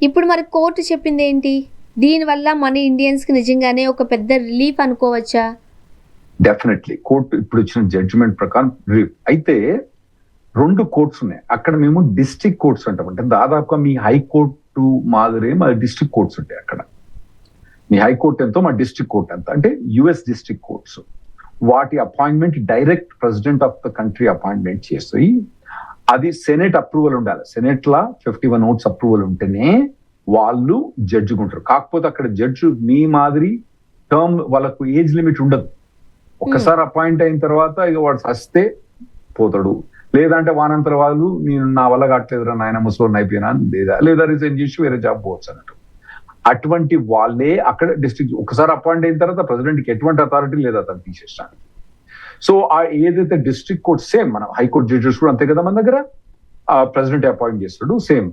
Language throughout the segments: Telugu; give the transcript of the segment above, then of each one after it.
ఇప్పుడు మరి కోర్టు చెప్పింది ఏంటి? దీనివల్ల మన ఇండియన్స్ కి నిజంగానే ఒక పెద్ద రిలీఫ్ అనుకోవచ్చా? డెఫినెట్లీ కోర్టు ఇప్పుడు ఇచ్చిన జడ్జిమెంట్ ప్రకారం అయితే 2 కోర్ట్స్ ఉన్నాయి. అక్కడ మేము డిస్ట్రిక్ట్ కోర్ట్స్ అంటాం. అంటే దాదాపుగా మీ హైకోర్టు మాదిరి మా డిస్ట్రిక్ట్ కోర్ట్స్ ఉంటాయి. అక్కడ మీ హైకోర్టు ఎంతో మా డిస్ట్రిక్ట్ కోర్ట్ ఎంత అంటే యుఎస్ డిస్ట్రిక్ట్ కోర్ట్స్. వాటి appointment direct president of the country appointment చేస్తాయి. అది సెనెట్ అప్రూవల్ ఉండాలి. సెనెట్ లా 51 ఓట్స్ అప్రూవల్ ఉంటేనే వాళ్ళు జడ్జిగా ఉంటారు. కాకపోతే అక్కడ జడ్జి మీ మాదిరి టర్మ్ వాళ్ళకు ఏజ్ లిమిట్ ఉండదు. ఒక్కసారి అపాయింట్ అయిన తర్వాత ఇక వాడు సస్తే పోతాడు, లేదంటే వానంతర వాళ్ళు నేను నా వల్ల కావట్లేదురా నాయన ముసలోని అయిపోయినా లేదా రిజైన్ చేసి వేరే జాబ్ పోవచ్చు అన్నట్టు. అటువంటి వాళ్ళే అక్కడ డిస్ట్రిక్ట్ ఒకసారి అపాయింట్ అయిన తర్వాత ప్రెసిడెంట్ కి ఎటువంటి అథారిటీ లేదు అతను తీసేయడానికి. సో ఆ ఏదైతే డిస్ట్రిక్ట్ కోర్ట్ సేమ్ మన హైకోర్టు జడ్జెస్ కూడా అంతే కదా మన దగ్గర ప్రెసిడెంట్ అపాయింట్ చేస్తాడు. సేమ్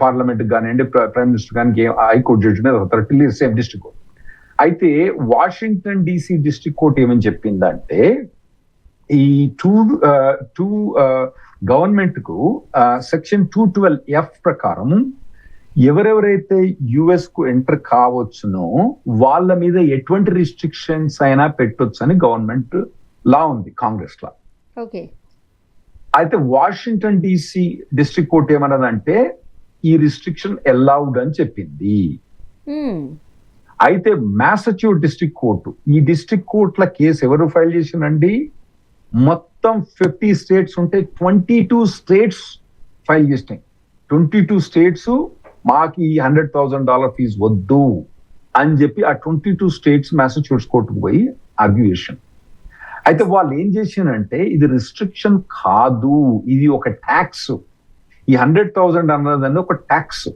పార్లమెంట్ కానివ్వండి ప్రైమ్ మినిస్టర్ కానీ హైకోర్టు జడ్జి మీద అథారిటీ లేదు, సేమ్ డిస్ట్రిక్ట్ కోర్ట్. అయితే వాషింగ్టన్ DC డిస్ట్రిక్ట్ కోర్ట్ ఏమని చెప్పిందంటే ఈ టూ గవర్నమెంట్ కు సెక్షన్ 212F ప్రకారం ఎవరెవరైతే యుఎస్ కు ఎంటర్ కావచ్చునో వాళ్ళ మీద ఎటువంటి రిస్ట్రిక్షన్స్ అయినా పెట్టొచ్చు అని గవర్నమెంట్ లా ఉంది, కాంగ్రెస్ లా. ఓకే. అయితే వాషింగ్టన్ DC డిస్ట్రిక్ట్ కోర్ట్ ఏమన్నదంటే ఈ రిస్ట్రిక్షన్ అలౌడ్ అని చెప్పింది. అయితే మ్యాసచ్యూట్ డిస్ట్రిక్ట్ కోర్టు ఈ డిస్ట్రిక్ట్ కోర్టుల కేసు ఎవరు ఫైల్ చేసిందండి? మొత్తం 50 స్టేట్స్ ఉంటే 22 స్టేట్స్ ఫైల్ చేసినాయి. 22 స్టేట్స్ మాకు ఈ $100,000 ఫీజు వద్దు అని చెప్పి ఆ 22 స్టేట్స్ మ్యాసచ్యూట్స్ కోర్టుకు పోయి ఆర్గ్యూ చేశారు. అయితే వాళ్ళు ఏం చేశారంటే ఇది రిస్ట్రిక్షన్ కాదు, ఇది ఒక ట్యాక్స్. ఈ 100,000 అన్నదని ఒక ట్యాక్స్.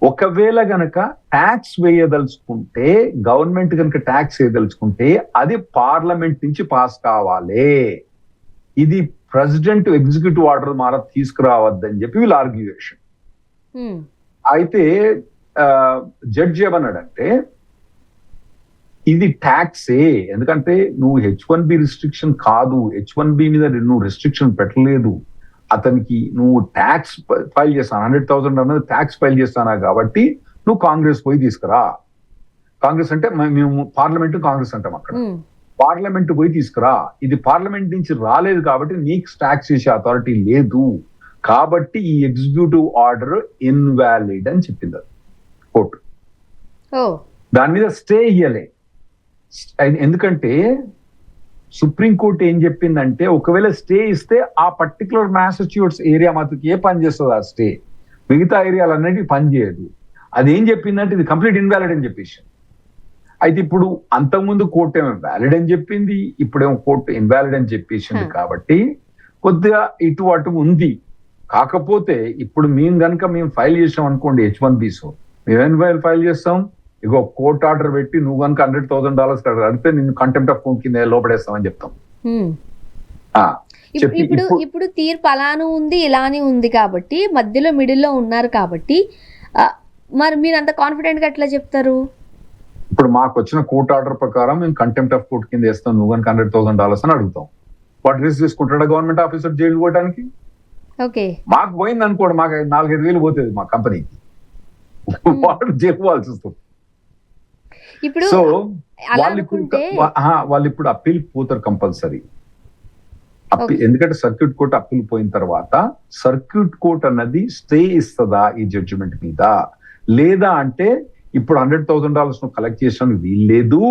ఒకవేళ గనక ట్యాక్స్ వేయదలుచుకుంటే గవర్నమెంట్ కనుక ట్యాక్స్ వేయదలుచుకుంటే అది పార్లమెంట్ నుంచి పాస్ కావాలి. ఇది ప్రెసిడెంట్ ఎగ్జిక్యూటివ్ ఆర్డర్ ద్వారా తీసుకురావద్దని చెప్పి వీళ్ళు ఆర్గ్యుయేషన్. అయితే జడ్జి ఏమన్నాడంటే ఇది ట్యాక్సే, ఎందుకంటే నువ్వు H1B రిస్ట్రిక్షన్ కాదు, H1B మీద నువ్వు రిస్ట్రిక్షన్ పెట్టలేదు, అతనికి నువ్వు ట్యాక్స్ ఫైల్ చేస్తాను 100,000 అన్నది ట్యాక్స్ ఫైల్ చేస్తానా కాబట్టి నువ్వు కాంగ్రెస్ పోయి తీసుకురా. కాంగ్రెస్ అంటే మేము పార్లమెంట్ కాంగ్రెస్ అంటాం. అక్కడ పార్లమెంట్ పోయి తీసుకురా. ఇది పార్లమెంట్ నుంచి రాలేదు కాబట్టి నీకు ట్యాక్స్ చేసే అథారిటీ లేదు కాబట్టి ఈ ఎగ్జిక్యూటివ్ ఆర్డర్ ఇన్వాలిడ్ అని చెప్పింది కోర్టు. దాని మీద స్టే ఇయ్యలే. ఎందుకంటే సుప్రీంకోర్టు ఏం చెప్పిందంటే ఒకవేళ స్టే ఇస్తే ఆ పర్టికులర్ మ్యాసచ్యూట్స్ ఏరియా మాత్రకి ఏ పని చేస్తుంది ఆ స్టే, మిగతా ఏరియాలన్నిటికీ పని చేయదు. అదేం చెప్పిందంటే ఇది కంప్లీట్ ఇన్వాలిడ్ అని చెప్పేసి. అయితే ఇప్పుడు అంతకుముందు కోర్టు ఏమో వ్యాలిడ్ అని చెప్పింది, ఇప్పుడేమో కోర్టు ఇన్వాలిడ్ అని చెప్పేసింది. కాబట్టి కొద్దిగా ఇటు అటు ఉంది. కాకపోతే ఇప్పుడు మేము ఫైల్ చేసాం అనుకోండి H1Bs, మేమేం ఫైల్ చేస్తాం, ఇగో కోర్ట్ ఆర్డర్ పెట్టి నువ్వు కనుక $100,000 అడిగితే నిన్ను కంటెంప్ట్ ఆఫ్ కోర్ట్ కింద లోపడేస్తామని చెప్తాం. ఇప్పుడు తీర్పు అలానే ఉంది ఇలానే ఉంది కాబట్టి మధ్యలో మిడిల్లో ఉన్నారు కాబట్టి మరి మీరు అంత కాన్ఫిడెంట్ గా ఎట్లా చెప్తారు? ఇప్పుడు మాకు వచ్చిన కోర్ట్ ఆర్డర్ ప్రకారం మేము కంటెంప్ట్ ఆఫ్ కోర్ట్ కింద వేస్తాం, నువ్వు కనుక $100,000 అని అడుగుతాం. వాటి రిస్క్ తీసుకుంటాడా గవర్నమెంట్ ఆఫీసర్ జైలు పోవడానికి? ఓకే. మాకు పోయింది అనుకోండి, మాకు 4-5 వేలు పోతుంది మా కంపెనీకి, వాడు జైలు పోవాల్సి వస్తుంది. సో వాళ్ళు ఇప్పుడు అప్పీల్ పోతారు కంపల్సరీ. ఎందుకంటే సర్క్యూట్ కోర్ట్ అప్పీల్ పోయిన తర్వాత సర్క్యూట్ కోర్ట్ అన్నది స్టే ఇస్తుందా ఈ జడ్జిమెంట్ మీద, లేదా అంటే ఇప్పుడు $100,000 నువ్వు కలెక్ట్ చేసాను వీల్లేదు,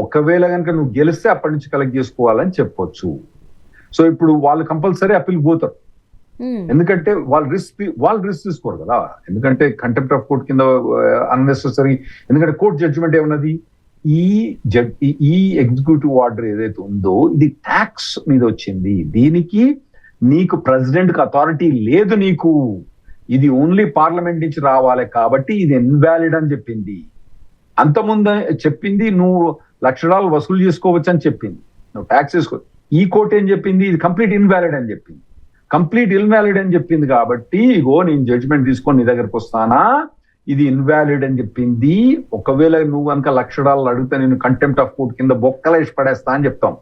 ఒకవేళ కనుక నువ్వు గెలిస్తే అప్పటి నుంచి కలెక్ట్ చేసుకోవాలని చెప్పొచ్చు. సో ఇప్పుడు వాళ్ళు కంపల్సరీ అప్పీల్ పోతారు. ఎందుకంటే వాళ్ళు రిస్క్ తీసుకోరు కదా. ఎందుకంటే కంటెంప్ట్ ఆఫ్ కోర్ట్ కింద అన్నెసెసరీ, ఎందుకంటే కోర్ట్ జడ్జిమెంట్ ఏమన్నది, ఈ ఎగ్జిక్యూటివ్ ఆర్డర్ ఏదైతే ఉందో ఇది ట్యాక్స్ మీద వచ్చింది, దీనికి నీకు ప్రెసిడెంట్ కి అథారిటీ లేదు, నీకు ఇది ఓన్లీ పార్లమెంట్ నుంచి రావాలి కాబట్టి ఇది ఇన్వాలిడ్ అని చెప్పింది. అంతకుముందు చెప్పింది నువ్వు $1,00,000 వసూలు చేసుకోవచ్చు అని చెప్పింది, నువ్వు ట్యాక్స్ వేసుకో. ఈ కోర్ట్ ఏం చెప్పింది, ఇది కంప్లీట్ ఇన్వాలిడ్ అని చెప్పింది. కంప్లీట్ ఇన్వాలిడ్ అని చెప్పింది కాబట్టి ఇగో నేను జడ్జిమెంట్ తీసుకొని నీ దగ్గరకు వస్తానా, ఇది ఇన్వాలిడ్ అని చెప్పింది. ఒకవేళ నువ్వు కనుక $1,00,000 అడిగితే నేను కంటెంప్ట్ ఆఫ్ కోర్ట్ కింద బొక్కలేసి పడేస్తా అని చెప్తాం.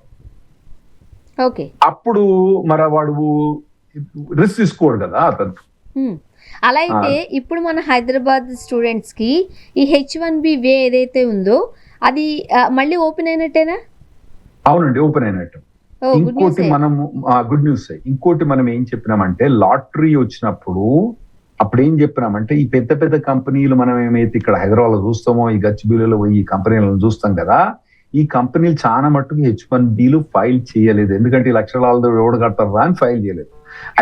అప్పుడు మరి వాడు రిస్క్ తీసుకోడు కదా అతను. అలా అయితే ఇప్పుడు మన హైదరాబాద్ స్టూడెంట్స్ కి ఈ H1B వే ఏదైతే ఉందో అది మళ్ళీ ఓపెన్ అయినట్టేనా? అవునండి, ఓపెన్ అయినట్టు. ఓ గుడ్ న్యూస్. ఇంకోటి మనము గుడ్ న్యూస్. ఇంకోటి మనం ఏం చెప్పినామంటే లాటరీ వచ్చినప్పుడు అప్పుడు ఏం చెప్పినామంటే ఈ పెద్ద పెద్ద కంపెనీలు మనం ఏమైతే ఇక్కడ హైదరాబాద్ లో చూస్తామో ఈ గచ్చిబిల్లిలో ఈ కంపెనీలను చూస్తాం కదా, ఈ కంపెనీలు చాలా మట్టుకు H1Bలు ఫైల్ చేయలేదు. ఎందుకంటే ఈ లక్షలాలతో ఎవడు కడతారా అని ఫైల్ చేయలేదు.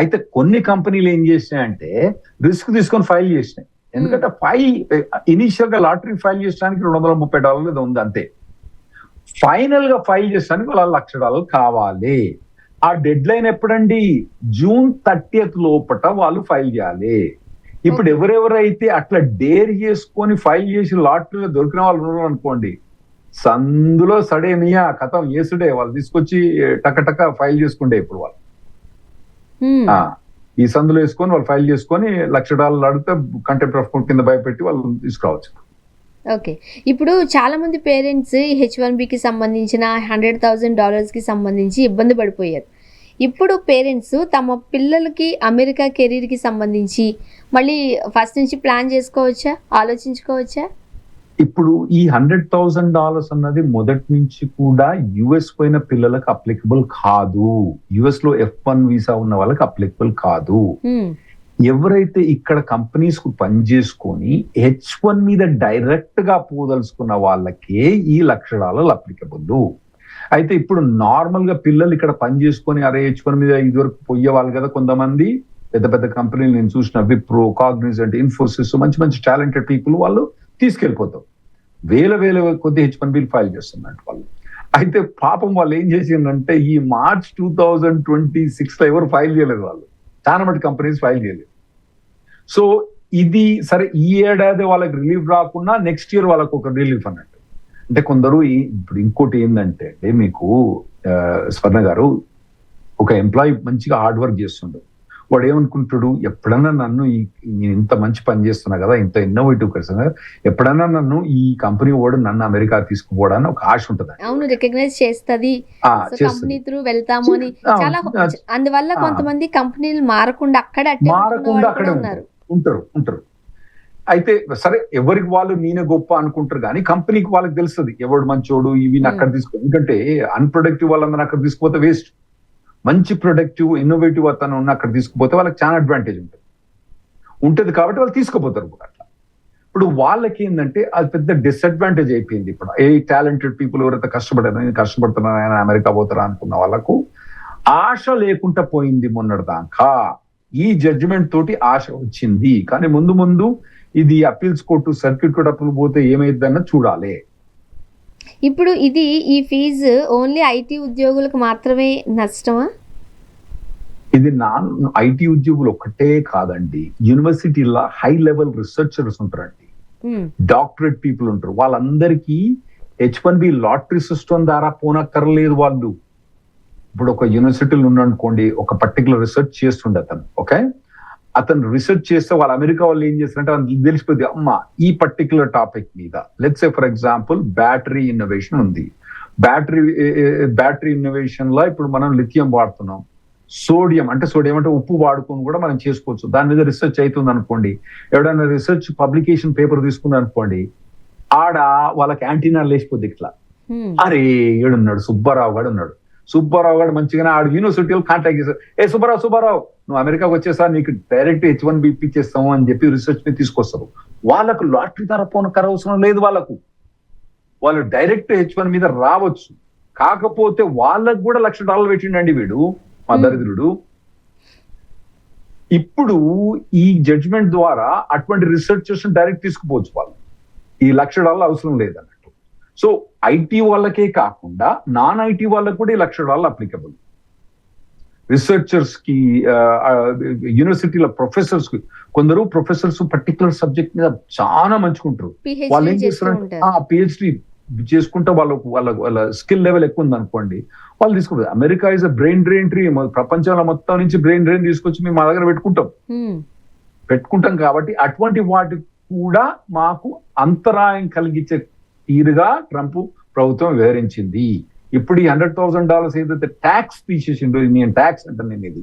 అయితే కొన్ని కంపెనీలు ఏం చేసినాయంటే రిస్క్ తీసుకొని ఫైల్ చేసినాయి. ఎందుకంటే ఫైల్ ఇనిషియల్ గా లాటరీ ఫైల్ చేయడానికి $230 ఏదో ఉంది అంతే. ఫైనల్ గా ఫైల్ చేసడానికి వాళ్ళ $1,00,000 కావాలి. ఆ డెడ్ లైన్ ఎప్పుడండి? June 30th లోపట వాళ్ళు ఫైల్ చేయాలి. ఇప్పుడు ఎవరెవరైతే అట్లా డేర్ చేసుకొని ఫైల్ చేసి లాటరీలో దొరికిన వాళ్ళు ఉన్నారు అనుకోండి, సందులో సడేమియా కథం ఏసుడే వాళ్ళు తీసుకొచ్చి టక ఫైల్ చేసుకుంటే ఇప్పుడు వాళ్ళు ఈ సందులో వేసుకొని వాళ్ళు ఫైల్ చేసుకొని $1,00,000 అడిగితే కంటెంప్ట్ ఆఫ్ కోర్ట్ కింద భయపెట్టి వాళ్ళు తీసుకురావచ్చు. ఓకే. ఇప్పుడు చాలా మంది పేరెంట్స్ H1Bకి సంబంధించిన $100,000కి సంబంధించి ఇబ్బంది పడిపోయారు. ఇప్పుడు పేరెంట్స్ తమ పిల్లలకి అమెరికా కెరీర్కి సంబంధించి మళ్ళీ ఫస్ట్ నుంచి ప్లాన్ చేసుకోవచ్చా, ఆలోచించుకోవచ్చా? ఇప్పుడు ఈ $100,000 అన్నది మొదటి నుంచి కూడా యుఎస్ పోయిన పిల్లలకు అప్లికబుల్ కాదు. యుఎస్ లో F1 వీసా ఉన్న వాళ్ళకి అప్లికబుల్ కాదు. ఎవరైతే ఇక్కడ కంపెనీస్ కు పనిచేసుకొని H1 మీద డైరెక్ట్ గా పోదలుచుకున్న వాళ్ళకే ఈ $1,00,000 అప్లికబుల్. అయితే ఇప్పుడు నార్మల్ గా పిల్లలు ఇక్కడ పనిచేసుకొని అరే H1 మీద ఇదివరకు పోయే వాళ్ళు కదా కొంతమంది పెద్ద పెద్ద కంపెనీలు నేను చూసిన విప్రో, కాగ్నిజెంట్, ఇన్ఫోసిస్ మంచి మంచి టాలెంటెడ్ పీపుల్ వాళ్ళు తీసుకెళ్లిపోతారు. వేల కొద్ది H1Bలు ఫైల్ చేస్తున్నట్టు వాళ్ళు. అయితే పాపం వాళ్ళు ఏం చేసిందంటే ఈ March 2026 లో ఎవరు ఫైల్ చేయలేదు. వాళ్ళు చాలా మటు కంపెనీస్ ఫైల్ చేయలేదు. సో ఇది సరే ఈ ఏడాది వాళ్ళకి రిలీఫ్ రాకుండా నెక్స్ట్ ఇయర్ వాళ్ళకు ఒక రిలీఫ్ అన్నట్టు. అంటే కొందరు ఇప్పుడు ఇంకోటి ఏంటంటే మీకు స్వర్ణ గారు ఒక ఎంప్లాయీ మంచిగా హార్డ్ వర్క్ చేస్తుండ్రు. వాడు ఏమనుకుంటాడు, ఎప్పుడన్నా నన్ను నేను ఇంత మంచి పని చేస్తున్నా కదా, ఇంత ఇన్నోవేటివ్ పర్సన్ కదా, ఎప్పుడన్నా నన్ను ఈ కంపెనీ వాడు నన్ను అమెరికా తీసుకుపోవడానికి ఒక ఆశ ఉంటుంది. అవును, రికగ్నైజ్ చేస్తుంది కంపెనీ త్రూ వెళ్తాము అని. చాలా అందువల్ల కొంతమంది కంపెనీలు మారకుండా అక్కడే ఉంటారు. అయితే సరే ఎవరికి వాళ్ళు నేనే గొప్ప అనుకుంటారు కానీ కంపెనీకి వాళ్ళకి తెలుస్తుంది ఎవడు మంచోడు ఇవి అక్కడ తీసుకో. ఎందుకంటే అన్ప్రొడక్టివ్ వాళ్ళందరూ అక్కడ తీసుకుపోతే వేస్ట్. మంచి ప్రొడక్టివ్ ఇన్నోవేటివ్ అతను ఉన్న అక్కడ తీసుకుపోతే వాళ్ళకి చాలా అడ్వాంటేజ్ ఉంటుంది కాబట్టి వాళ్ళు తీసుకుపోతారు కూడా అట్లా. ఇప్పుడు వాళ్ళకి ఏంటంటే అది పెద్ద డిసడ్వాంటేజ్ అయిపోయింది. ఇప్పుడు ఏ టాలెంటెడ్ పీపుల్ ఎవరైతే కష్టపడుతున్నారు అమెరికా పోతారా అనుకున్న వాళ్ళకు ఆశ లేకుండా పోయింది మొన్నటిదాకా. ఈ జడ్జిమెంట్ తోటి ఆశ వచ్చింది కానీ ముందు ముందు ఇది అప్పీల్స్ కోర్టు, సర్క్యూట్ కోర్టు అప్పులు పోతే ఏమైందన్న చూడాలి. ఇప్పుడు ఈ ఫీజు ఓన్లీ ఐటీ ఉద్యోగులకు మాత్రమే నష్టమా? ఇది ఐటీ ఉద్యోగులు ఒక్కటే కాదండి, యూనివర్సిటీలో హై లెవెల్ రిసెర్చర్స్ ఉంటారండి, డాక్టరేట్ పీపుల్ ఉంటారు. వాళ్ళందరికీ H1B లాటరీ సిస్టమ్ ద్వారా పోనక్కర్లేదు. వాళ్ళు ఇప్పుడు ఒక యూనివర్సిటీలో ఉన్నారనుకోండి, ఒక పర్టికులర్ రిసెర్చ్ చేస్తుండే అతను రిసెర్చ్ చేస్తే వాళ్ళు అమెరికా వాళ్ళు ఏం చేస్తారంటే వాళ్ళకి తెలిసిపోయింది, అమ్మ ఈ పర్టికులర్ టాపిక్ మీద let's say for example battery innovation ఉంది. బ్యాటరీ ఇన్నోవేషన్ లో ఇప్పుడు మనం లిథియం వాడుతున్నాం, సోడియం అంటే ఉప్పు వాడుకొని కూడా మనం చేసుకోవచ్చు. దాని మీద రీసెర్చ్ అవుతుంది అనుకోండి, ఎవడైనా రీసెర్చ్ పబ్లికేషన్ పేపర్ తీసుకున్నారు అనుకోండి, ఆడ వాళ్ళకి యాంటీనా లేచిపోద్ది ఇట్లా, అరే ఏడున్నాడు సుబ్బారావు గారు ఉన్నాడు, సుబ్బారావు గారు మంచిగానే ఆడు యూనివర్సిటీలో కాంటాక్ట్ చేశారు, సుబ్బారావు నువ్వు అమెరికాకు వచ్చేసా నీకు డైరెక్ట్ H1B ఇప్పించేస్తాము అని చెప్పి రీసెర్చ్ ని తీసుకొస్తారు. వాళ్ళకు లాటరీ ధర అవసరం లేదు. వాళ్ళు డైరెక్ట్ H1 మీద రావచ్చు. కాకపోతే వాళ్ళకు కూడా $1,00,000 పెట్టిండండి వీడు మా దరిద్రుడు. ఇప్పుడు ఈ జడ్జిమెంట్ ద్వారా అటువంటి రీసెర్చర్స్ డైరెక్ట్ తీసుకుపోవచ్చు. వాళ్ళు ఈ $1,00,000 అవసరం లేదన్నట్టు. సో ఐటీ వాళ్ళకే కాకుండా నాన్ ఐటీ వాళ్ళకు కూడా ఈ $1,00,000 అప్లికబుల్. రిసెర్చర్స్ కి, యూనివర్సిటీల ప్రొఫెసర్స్ కి, కొందరు ప్రొఫెసర్స్ పర్టికులర్ సబ్జెక్ట్ మీద చాలా మంచుకుంటారు. వాళ్ళు ఏం చేస్తారంటే PhD చేసుకుంటే వాళ్ళ స్కిల్ లెవెల్ ఎక్కువ ఉంది అనుకోండి, వాళ్ళు తీసుకుంటారు. America is a brain drain tree. ప్రపంచంలో మొత్తం నుంచి బ్రెయిన్ డ్రైన్ తీసుకొచ్చి మేము మా దగ్గర పెట్టుకుంటాం కాబట్టి అటువంటి వాటి కూడా మాకు అంతరాయం కలిగించే తీరుగా ట్రంప్ ప్రభుత్వం వివరించింది. ఇప్పుడు ఈ $100,000 ఏదైతే ట్యాక్స్ తీసేసిండ్రో, నేను ట్యాక్స్ అంటే నేను ఇది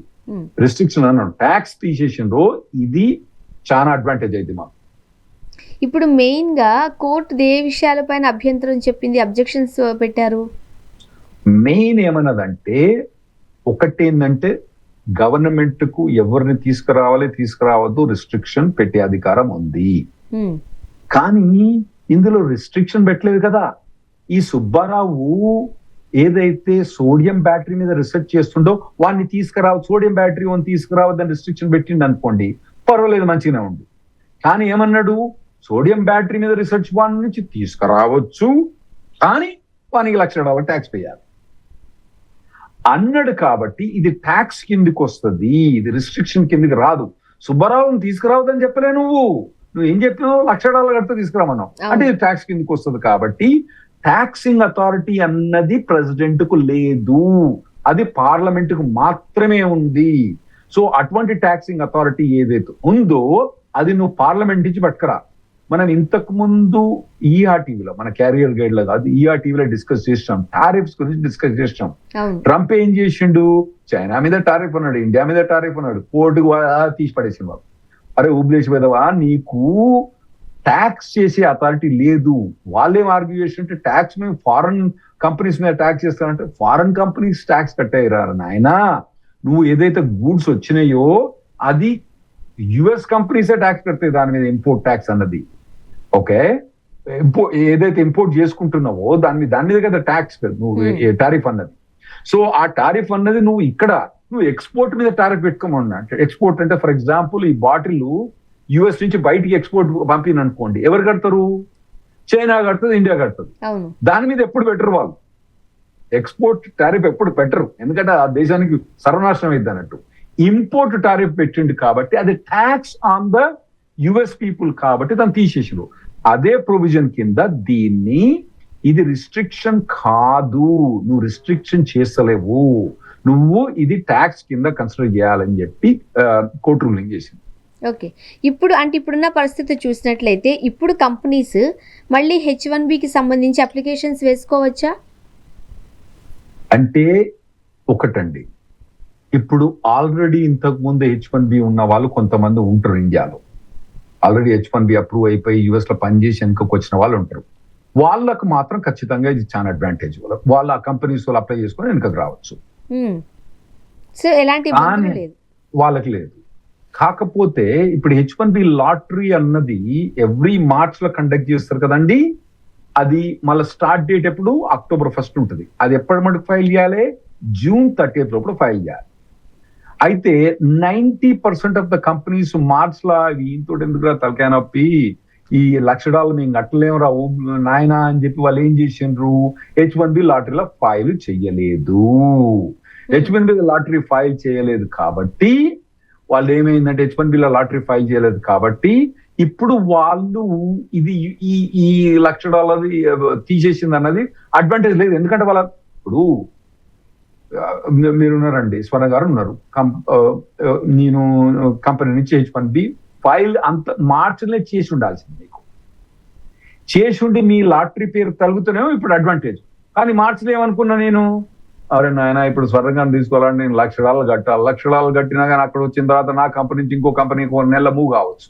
రిస్ట్రిక్షన్ అన్నాను, ట్యాక్స్ తీసేసిండ్రో ఇది చాలా అడ్వాంటేజ్ అయింది మాకు. ఇప్పుడు మెయిన్ గా కోర్టు ఏ విషయాలపైన అభ్యంతరం చెప్పింది, అబ్జెక్షన్స్ పెట్టారు? మెయిన్ ఏమన్నదంటే ఒకటేందంటే గవర్నమెంట్ కు ఎవరిని తీసుకురావద్దు రిస్ట్రిక్షన్ పెట్టే అధికారం ఉంది. కానీ ఇందులో రిస్ట్రిక్షన్ పెట్టలేదు కదా. ఈ సుబ్బారావు ఏదైతే సోడియం బ్యాటరీ మీద రీసెర్చ్ చేస్తుండో వాడిని సోడియం బ్యాటరీ తీసుకురావద్దని రిస్ట్రిక్షన్ పెట్టిండు అనుకోండి, పర్వాలేదు, మంచిగానే ఉంది. కానీ ఏమన్నాడు, సోడియం బ్యాటరీ మీద రీసెర్చ్ వాడి నుంచి తీసుకురావచ్చు, కానీ వానికి $1,00,000 ట్యాక్స్ వేయాలి అన్నాడు. కాబట్టి ఇది ట్యాక్స్ కిందికి వస్తుంది, ఇది రిస్ట్రిక్షన్ కిందికి రాదు. సుబ్బారావుని తీసుకురావద్దని చెప్పలే, నువ్వు ఏం చెప్పినావు, $1,00,000 కడితే తీసుకురామన్నావు, అంటే ఇది ట్యాక్స్ కిందికి వస్తుంది. కాబట్టి ట్యాక్సింగ్ అథారిటీ అన్నది ప్రెసిడెంట్ కు లేదు, అది పార్లమెంట్ కు మాత్రమే ఉంది. సో అటువంటి ట్యాక్సింగ్ అథారిటీ ఏదైతే ఉందో అది నువ్వు పార్లమెంట్ నుంచి పట్టుకురా. మనం ఇంతకు ముందు ఈఆర్టీవీలో, మన క్యారియర్ గైడ్ లో కాదు, ఈఆర్టీవీలో డిస్కస్ చేసినాం, టారిఫ్స్ గురించి డిస్కస్ చేసినాం. ట్రంప్ ఏం చేసిండు, చైనా మీద టారిఫ్ అన్నాడు, ఇండియా మీద టారిఫ్ అన్నాడు, కోర్టుకు తీసి పడేసిండు. వాళ్ళు అరే ఉబ్లేష్ పెదవా, నీకు ట్యాక్స్ చేసే అథారిటీ లేదు. వాళ్ళేం ఆర్గ్యూ చేసినట్టే ట్యాక్స్ మేము ఫారెన్ కంపెనీస్ మీద ట్యాక్స్ చేస్తానంటే, ఫారెన్ కంపెనీస్ ట్యాక్స్ కట్టేయరా నాయనా, నువ్వు ఏదైతే గూడ్స్ వచ్చినాయో అది యుఎస్ కంపెనీసే ట్యాక్స్ కడతాయి దాని మీద, ఇంపోర్ట్ ట్యాక్స్ అన్నది. ఓకే, ఏదైతే ఇంపోర్ట్ చేసుకుంటున్నావో దాని మీద కదా ట్యాక్స్, నువ్వు టారిఫ్ అన్నది. సో ఆ టారిఫ్ అన్నది నువ్వు ఎక్స్పోర్ట్ మీద టారిఫ్ పెట్టుకోమన్నా. ఎక్స్పోర్ట్ అంటే ఫర్ ఎగ్జాంపుల్ ఈ బాటిల్ యుఎస్ నుంచి బయటికి ఎక్స్పోర్ట్ పంపిన అనుకోండి, ఎవరు కడతారు, చైనా కడుతుంది, ఇండియా కడుతుంది. దాని మీద ఎప్పుడు పెట్టరు వాళ్ళు, ఎక్స్పోర్ట్ టారిఫ్ ఎప్పుడు పెట్టరు, ఎందుకంటే ఆ దేశానికి సర్వనాశనం అయింది అన్నట్టు. ఇంపోర్ట్ టారిఫ్ పెట్టిండు కాబట్టి అది tax on the US people, కాబట్టి దాన్ని తీసేసారు. అదే ప్రొవిజన్ కింద దీన్ని, ఇది రిస్ట్రిక్షన్ కాదు, నువ్వు రిస్ట్రిక్షన్ చేస్తలేవు, నువ్వు ఇది ట్యాక్స్ కింద కన్సిడర్ చేయాలని చెప్పి కోర్టు రూలింగ్ చేసింది. ఓకే, ఇప్పుడున్న పరిస్థితి చూసినట్లయితే ఇప్పుడు కంపెనీస్ మళ్ళీ H1Bకి సంబంధించి అప్లికేషన్స్ వేసుకోవచ్చా? అంటే ఒకటండి, ఇప్పుడు ఆల్రెడీ ఇంతకు ముందు H1B ఉన్న వాళ్ళు కొంతమంది ఉంటారు ఇండియాలో, ఆల్రెడీ H1B అప్రూవ్ అయిపోయి యుఎస్ లో పనిచేసి వెనుకకు వచ్చిన వాళ్ళు ఉంటారు. వాళ్ళకు మాత్రం ఖచ్చితంగా ఇది చాలా అడ్వాంటేజ్. వాళ్ళ కంపెనీస్ వాళ్ళు అప్లై చేసుకుని వెనుకకు రావచ్చు, సో ఎలాంటి వాళ్ళకి లేదు. కాకపోతే ఇప్పుడు H1B లాటరీ అన్నది ఎవ్రీ మార్చ్ లో కండక్ట్ చేస్తారు కదండి, అది మళ్ళీ స్టార్ట్ డేట్ ఎప్పుడు October 1st ఉంటుంది. అది ఎప్పటి మటుకు ఫైల్ చేయాలి, June 30th లోపల ఫైల్ చేయాలి. అయితే 90% ఆఫ్ ద కంపెనీస్ మార్చ్ లో ఇంతో ఎందుకు తలకాయ నొప్పి, ఈ $1,00,000 మేము కట్టలేమురా నాయనా అని చెప్పి వాళ్ళు ఏం చేసిండ్రు, H1B లాటరీలో ఫైల్ చెయ్యలేదు. H1B లాటరీ ఫైల్ చేయలేదు కాబట్టి వాళ్ళు ఏమైందంటే, H1B లాటరీ ఫైల్ చేయలేదు కాబట్టి ఇప్పుడు వాళ్ళు ఇది ఈ $1,00,000 తీసేసింది అన్నది అడ్వాంటేజ్ లేదు. ఎందుకంటే వాళ్ళ ఇప్పుడు మీరున్నారండి, స్వర్ణ గారు ఉన్నారు, నేను కంపెనీ నుంచి H1B ఫైల్ అంత మార్చిలో చేసి ఉండాల్సింది, మీకు చేసి ఉండి మీ లాటరీ పేరు తలుగుతూనేమో ఇప్పుడు అడ్వాంటేజ్. కానీ మార్చిలో ఏమనుకున్నా నేను, అరే నాయన ఇప్పుడు స్వర్ణగాన్ని తీసుకోవాలని నేను $1,00,000 కట్టాలి, $1,00,000 కట్టినా కానీ అక్కడ వచ్చిన తర్వాత నా కంపెనీ నుంచి ఇంకో కంపెనీకి 1 నెల మూవ్ కావచ్చు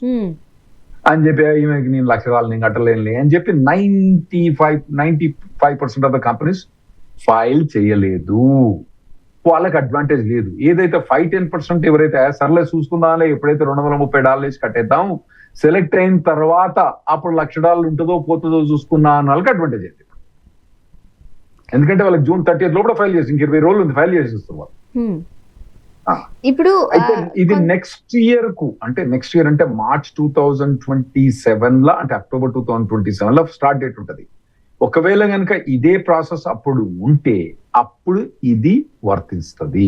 అని చెప్పి ఈమెకి నేను $1,00,000 నేను కట్టలేనులే అని చెప్పి 95% ఆఫ్ ద కంపెనీస్ ఫైల్ చేయలేదు. వాళ్ళకి అడ్వాంటేజ్ లేదు. ఏదైతే 5-10% ఎవరైతే సర్లే చూసుకుందాంలే, ఎప్పుడైతే $230 వేసి కట్టేద్దాం, సెలెక్ట్ అయిన తర్వాత అప్పుడు $1,00,000 ఉంటుందో పోతుందో చూసుకున్నా అన్న వాళ్ళకి అడ్వాంటేజ్ అయింది. ఎందుకంటే వాళ్ళకి June 30th లోపల ఫైల్ చేసి 20 రోజులు ఉంది, ఫైల్ చేసి ఇస్తారు వాళ్ళు. ఇప్పుడు అయితే ఇది నెక్స్ట్ ఇయర్ కు, అంటే నెక్స్ట్ ఇయర్ అంటే March 2027 లో, అంటే October 2027 లో స్టార్ట్ డేట్ ఉంటది. ఒకవేళ కనుక ఇదే ప్రాసెస్ అప్పుడు ఉంటే అప్పుడు ఇది వర్తిస్తుంది.